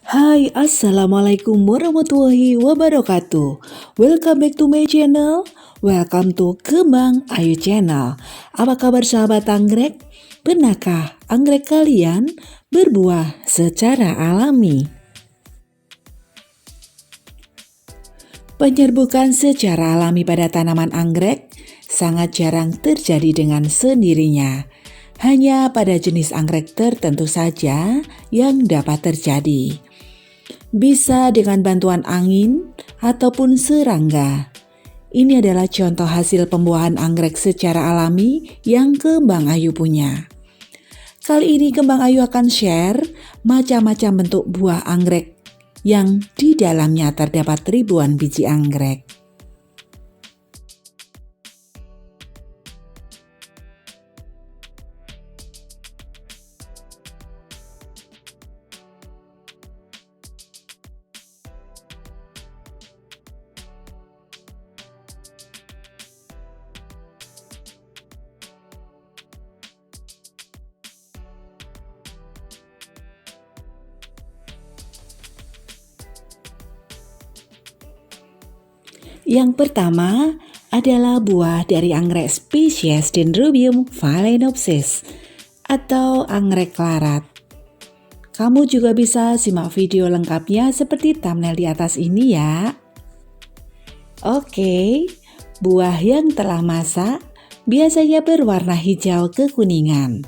Hai, Assalamualaikum warahmatullahi wabarakatuh. Welcome back to my channel. Welcome to Kembang Ayu Channel. Apa kabar sahabat anggrek? Pernahkah anggrek kalian berbuah secara alami? Penyerbukan secara alami pada tanaman anggrek sangat jarang terjadi dengan sendirinya. Hanya pada jenis anggrek tertentu saja yang dapat terjadi. Bisa dengan bantuan angin ataupun serangga. Ini adalah contoh hasil pembuahan anggrek secara alami yang Kembang Ayu punya. Kali ini Kembang Ayu akan share macam-macam bentuk buah anggrek yang di dalamnya terdapat ribuan biji anggrek. Yang pertama adalah buah dari anggrek spesies Dendrobium phalaenopsis atau anggrek larat. Kamu juga bisa simak video lengkapnya seperti thumbnail di atas ini ya. Oke, buah yang telah masak biasanya berwarna hijau kekuningan.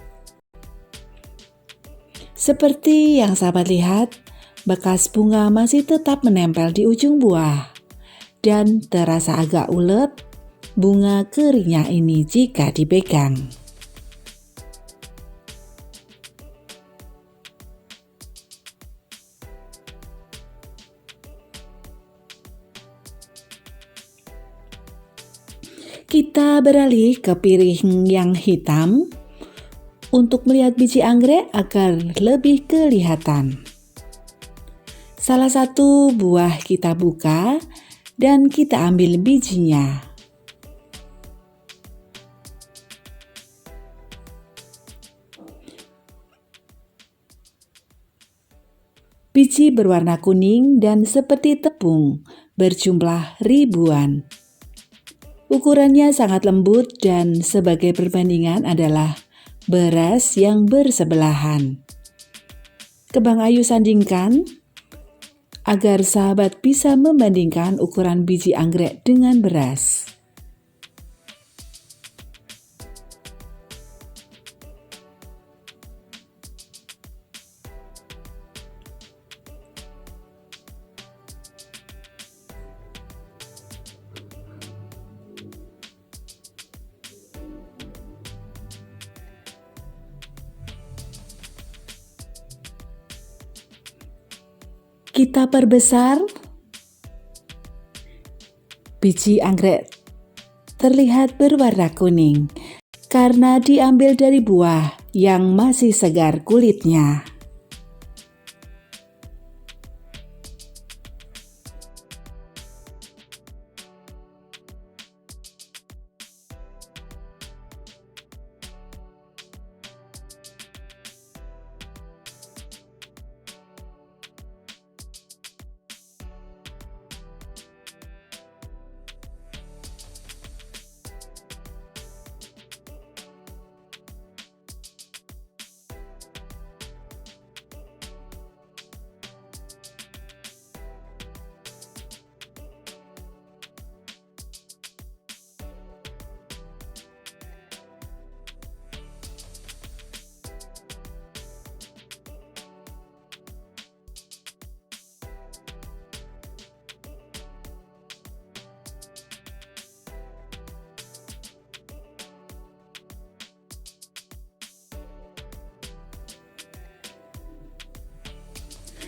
Seperti yang sahabat lihat, bekas bunga masih tetap menempel di ujung buah. Dan terasa agak ulet bunga keringnya ini jika dipegang. Kita beralih ke piring yang hitam untuk melihat biji anggrek agar lebih kelihatan. Salah satu buah kita buka dan kita ambil bijinya. Biji berwarna kuning dan seperti tepung, berjumlah ribuan. Ukurannya sangat lembut dan sebagai perbandingan adalah beras yang bersebelahan. Kembang Ayu sandingkan agar sahabat bisa membandingkan ukuran biji anggrek dengan beras. Kita perbesar, biji anggrek terlihat berwarna kuning karena diambil dari buah yang masih segar kulitnya.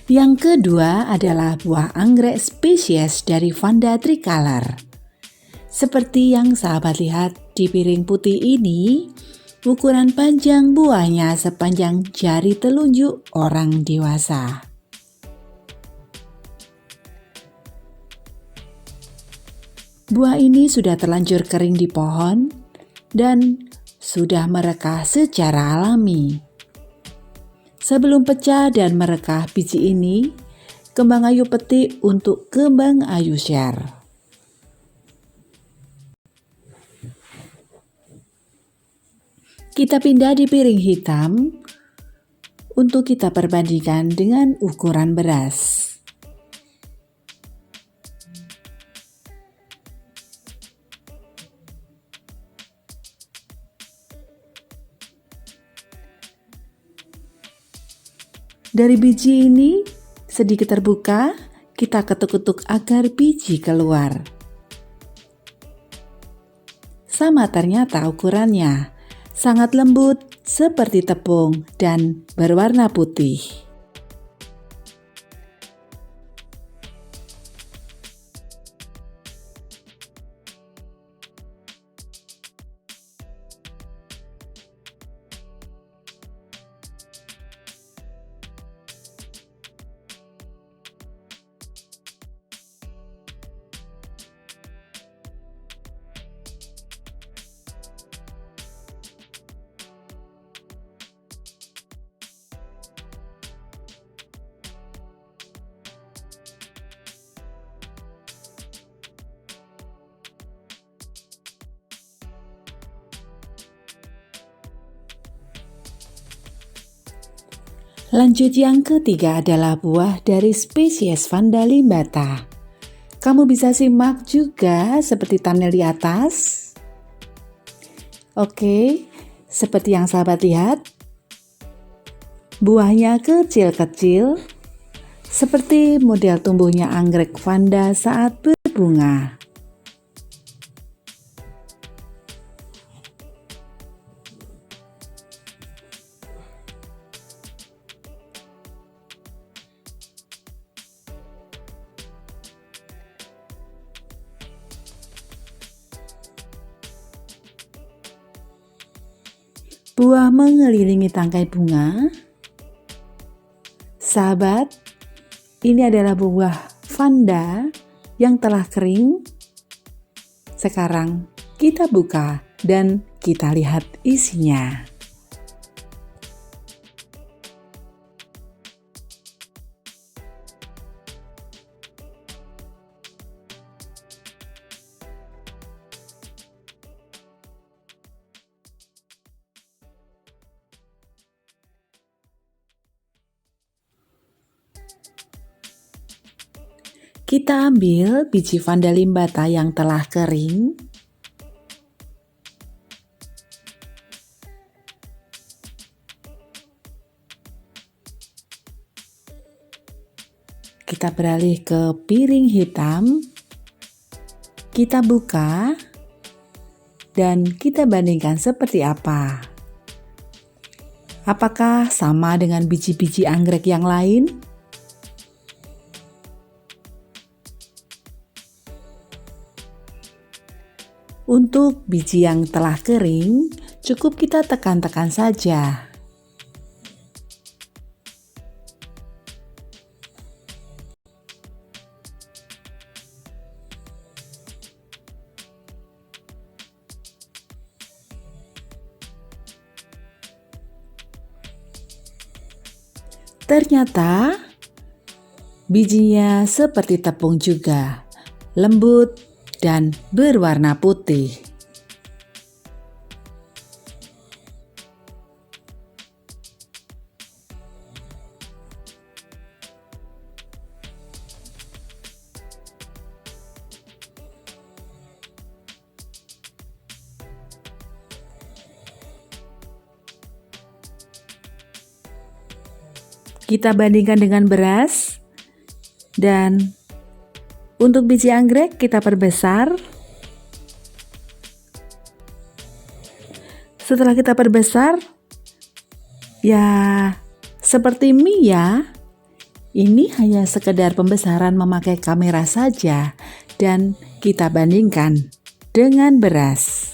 Yang kedua adalah buah anggrek spesies dari Vanda tricolor. Seperti yang sahabat lihat di piring putih ini, ukuran panjang buahnya sepanjang jari telunjuk orang dewasa. Buah ini sudah terlanjur kering di pohon dan sudah merekah secara alami. Sebelum pecah dan merekah biji ini kembang ayu peti untuk kembang ayu share. Kita pindah di piring hitam untuk kita perbandingkan dengan ukuran beras. Dari biji ini sedikit terbuka, kita ketuk-ketuk agar biji keluar. Sama ternyata ukurannya, sangat lembut seperti tepung dan berwarna putih. Lanjut, yang ketiga adalah buah dari spesies Vanda limbata. Kamu bisa simak juga seperti thumbnail di atas. Oke, seperti yang sahabat lihat, buahnya kecil-kecil, seperti model tumbuhnya anggrek Vanda saat berbunga. Buah mengelilingi tangkai bunga. Sahabat, ini adalah buah Vanda yang telah kering. Sekarang kita buka dan kita lihat isinya. Kita ambil biji Vanda limbata yang telah kering. Kita beralih ke piring hitam. Kita buka dan kita bandingkan seperti apa. Apakah sama dengan biji-biji anggrek yang lain? Untuk biji yang telah kering, cukup kita tekan-tekan saja. Ternyata bijinya seperti tepung juga, lembut dan berwarna putih. Kita bandingkan dengan beras, dan untuk biji anggrek kita perbesar. Setelah kita perbesar, ya seperti mie ya. Ini hanya sekedar pembesaran memakai kamera saja, dan kita bandingkan dengan beras.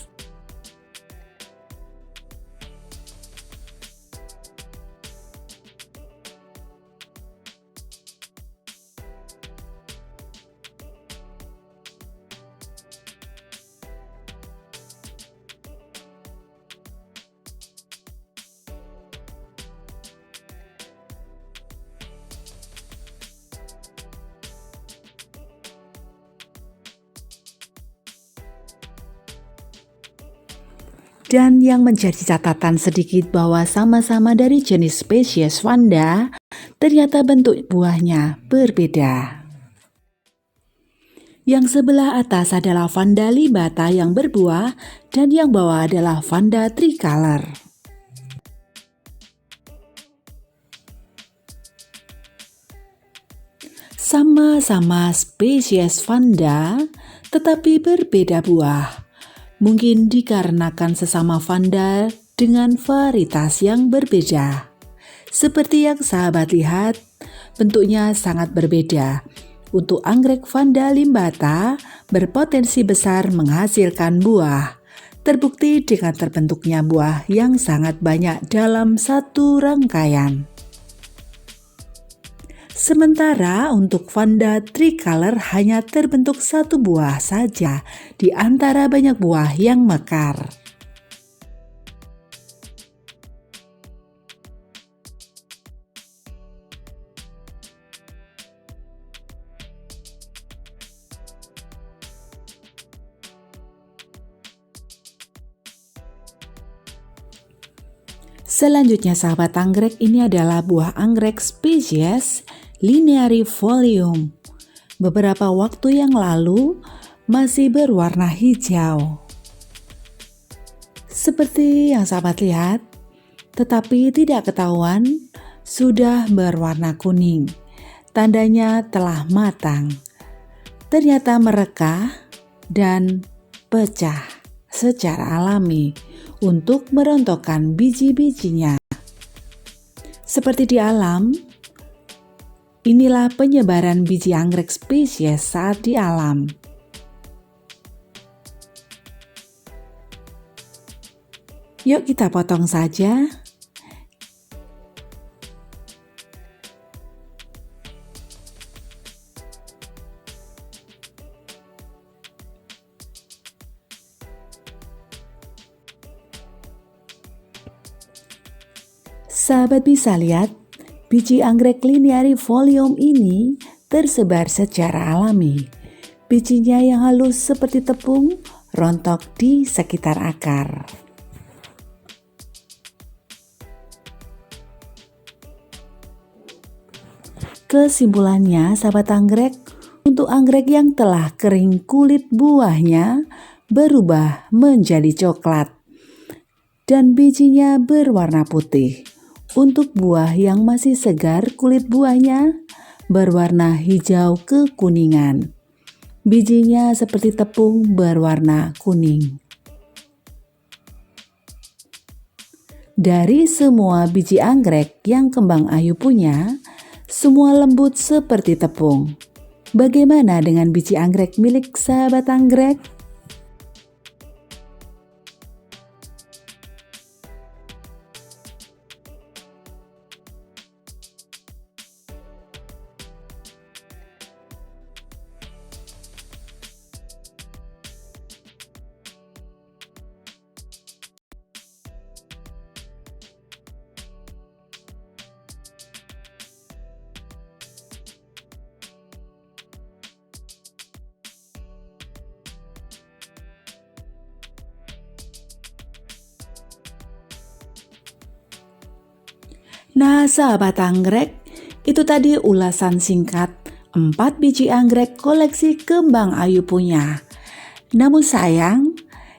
Dan yang menjadi catatan sedikit bahwa sama-sama dari jenis spesies Vanda, ternyata bentuk buahnya berbeda. Yang sebelah atas adalah Vanda limbata yang berbuah dan yang bawah adalah Vanda tricolor. Sama-sama spesies Vanda, tetapi berbeda buah. Mungkin dikarenakan sesama Vanda dengan varietas yang berbeda. Seperti yang sahabat lihat, bentuknya sangat berbeda. Untuk anggrek Vanda limbata berpotensi besar menghasilkan buah. Terbukti dengan terbentuknya buah yang sangat banyak dalam satu rangkaian. Sementara untuk Vanda tricolor hanya terbentuk satu buah saja di antara banyak buah yang mekar. Selanjutnya sahabat anggrek, ini adalah buah anggrek spesies Linearifolium. Beberapa waktu yang lalu masih berwarna hijau. Seperti yang sahabat lihat, tetapi tidak ketahuan sudah berwarna kuning. Tandanya telah matang. Ternyata merekah dan pecah secara alami untuk merontokkan biji-bijinya. Seperti di alam, inilah penyebaran biji anggrek spesies saat di alam. Yuk kita potong saja. Sahabat bisa lihat, biji anggrek Linearifolium ini tersebar secara alami. Bijinya yang halus seperti tepung rontok di sekitar akar. Kesimpulannya, sahabat anggrek, untuk anggrek yang telah kering kulit buahnya berubah menjadi coklat dan bijinya berwarna putih. Untuk buah yang masih segar, kulit buahnya berwarna hijau kekuningan. Bijinya seperti tepung berwarna kuning. Dari semua biji anggrek yang Kembang Ayu punya, semua lembut seperti tepung. Bagaimana dengan biji anggrek milik sahabat anggrek? Nah sahabat anggrek, itu tadi ulasan singkat 4 biji anggrek koleksi Kembang Ayu punya. Namun sayang,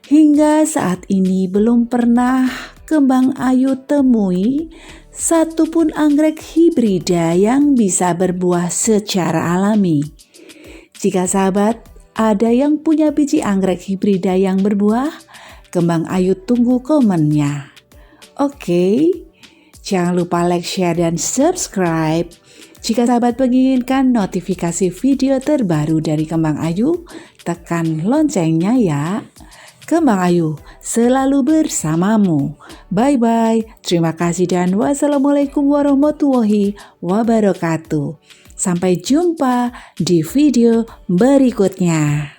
hingga saat ini belum pernah Kembang Ayu temui satupun anggrek hibrida yang bisa berbuah secara alami. Jika sahabat ada yang punya biji anggrek hibrida yang berbuah, Kembang Ayu tunggu komennya. Oke. Jangan lupa like, share, dan subscribe. Jika sahabat menginginkan notifikasi video terbaru dari Kembang Ayu, tekan loncengnya ya. Kembang Ayu selalu bersamamu. Bye-bye. Terima kasih dan wassalamualaikum warahmatullahi wabarakatuh. Sampai jumpa di video berikutnya.